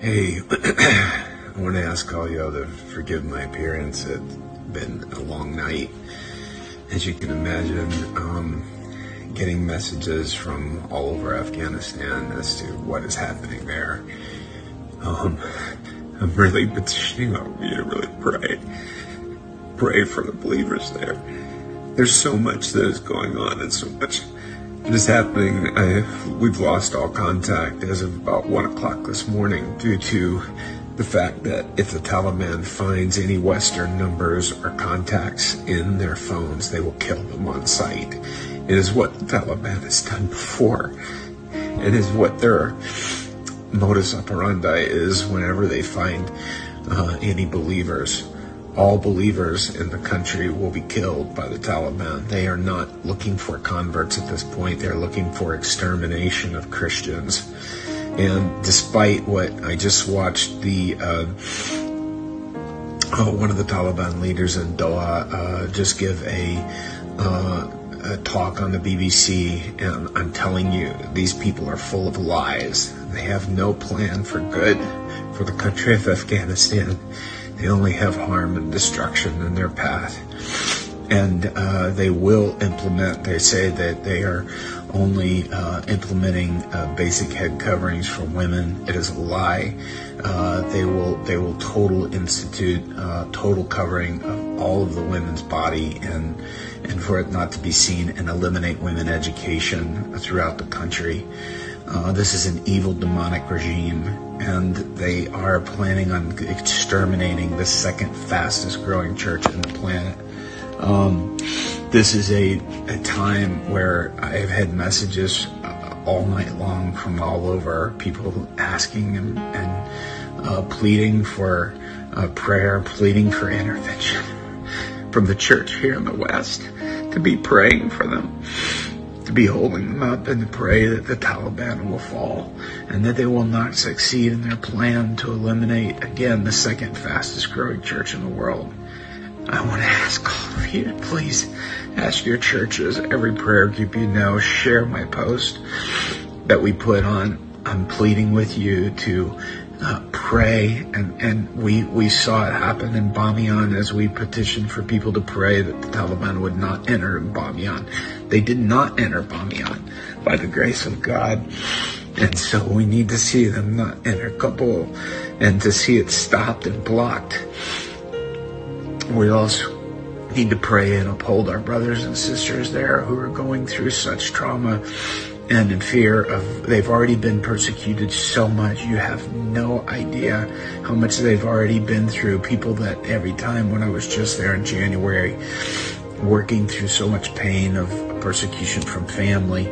Hey, I want to ask all y'all to forgive my appearance. It's been a long night. As you can imagine, getting messages from all over Afghanistan as to what is happening there. I'm really petitioning all of you to really pray for the believers there. There's so much that is going on and so much that is happening. We've lost all contact as of about 1 o'clock this morning due to the fact that if the Taliban finds any Western numbers or contacts in their phones, they will kill them on sight. It is what the Taliban has done before. It is what their modus operandi is whenever they find any believers. All believers in the country will be killed by the Taliban. They are not looking for converts at this point. They're looking for extermination of Christians. And despite what I just watched, one of the Taliban leaders in Doha just give a talk on the BBC, and I'm telling you, these people are full of lies. They have no plan for good for the country of Afghanistan. They only have harm and destruction in their path. And they will implement, they say that they are only implementing basic head coverings for women. It is a lie. They will institute total covering of all of the women's body and for it not to be seen, and eliminate women education throughout the country. This is an evil, demonic regime, and they are planning on exterminating the second fastest growing church on the planet. This is a time where I've had messages all night long from all over, people asking and pleading for prayer, pleading for intervention from the church here in the West, to be praying for them, to be holding them up, and to pray that the Taliban will fall and that they will not succeed in their plan to eliminate, again, the second fastest growing church in the world. I want to ask all of you to please ask your churches, every prayer group you know, share my post that we put on. I'm pleading with you to pray, and we saw it happen in Bamiyan as we petitioned for people to pray that the Taliban would not enter Bamiyan. They did not enter Bamiyan by the grace of God, and so we need to see them not enter Kabul and to see it stopped and blocked. We also need to pray and uphold our brothers and sisters there who are going through such trauma and in fear of, they've already been persecuted so much. You have no idea how much they've already been through. People that every time when I was just there in January, working through so much pain of persecution from family.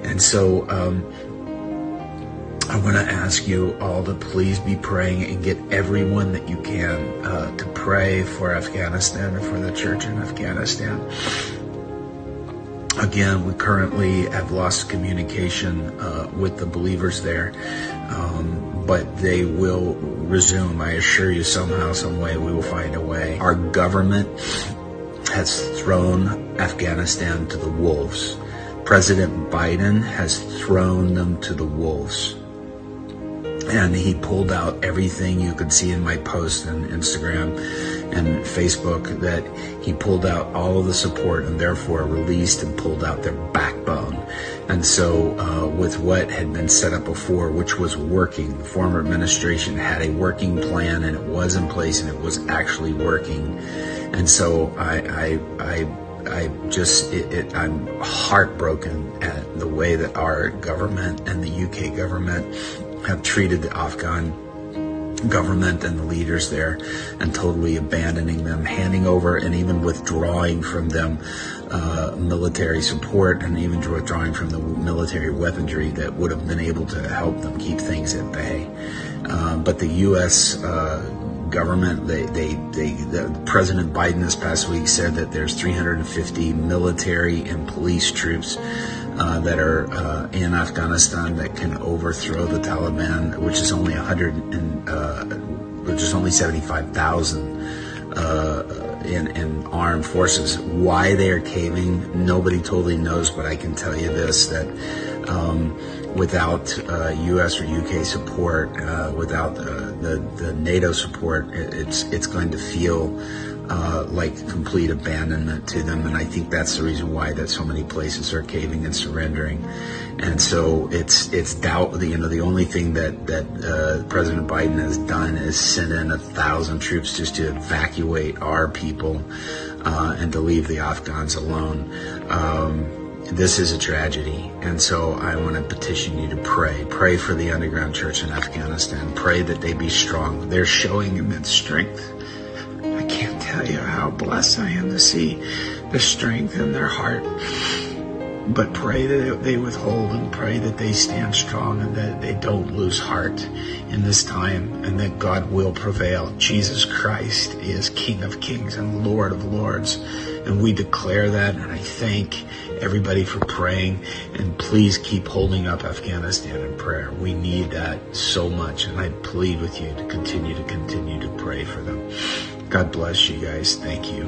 And so I want to ask you all to please be praying and get everyone that you can to pray for Afghanistan and for the church in Afghanistan. Again, we currently have lost communication with the believers there, but they will resume. I assure you, somehow, some way, we will find a way. Our government has thrown Afghanistan to the wolves. President Biden has thrown them to the wolves. And he pulled out everything you could see in my post on Instagram and Facebook, that he pulled out all of the support and therefore released and pulled out their backbone. And so with what had been set up before, which was working, the former administration had a working plan and it was in place and it was actually working. And so I'm heartbroken at the way that our government and the UK government have treated the Afghan government and the leaders there, and totally abandoning them, handing over and even withdrawing from them military support, and even withdrawing from the military weaponry that would have been able to help them keep things at bay. But the U.S. government, the President Biden this past week said that there's 350 military and police troops that are in Afghanistan that can overthrow the Taliban, which is only 75,000 in armed forces. Why they are caving, nobody totally knows, but I can tell you this, that without U.S. or U.K. support, without the NATO support, it's going to feel like complete abandonment to them. And I think that's the reason why that so many places are caving and surrendering. And so it's doubt. The only thing that President Biden has done is send in 1,000 troops just to evacuate our people and to leave the Afghans alone. This is a tragedy, and so I want to petition you to pray for the underground church in Afghanistan. Pray that they be strong. They're showing immense strength. I can't tell you how blessed I am to see the strength in their heart. But pray that they withhold, and pray that they stand strong, and that they don't lose heart in this time, and that God will prevail. Jesus Christ is King of Kings and Lord of Lords, and we declare that. And I thank everybody for praying, and please keep holding up Afghanistan in prayer. We need that so much, and I plead with you to continue to pray for them. God bless you guys. Thank you.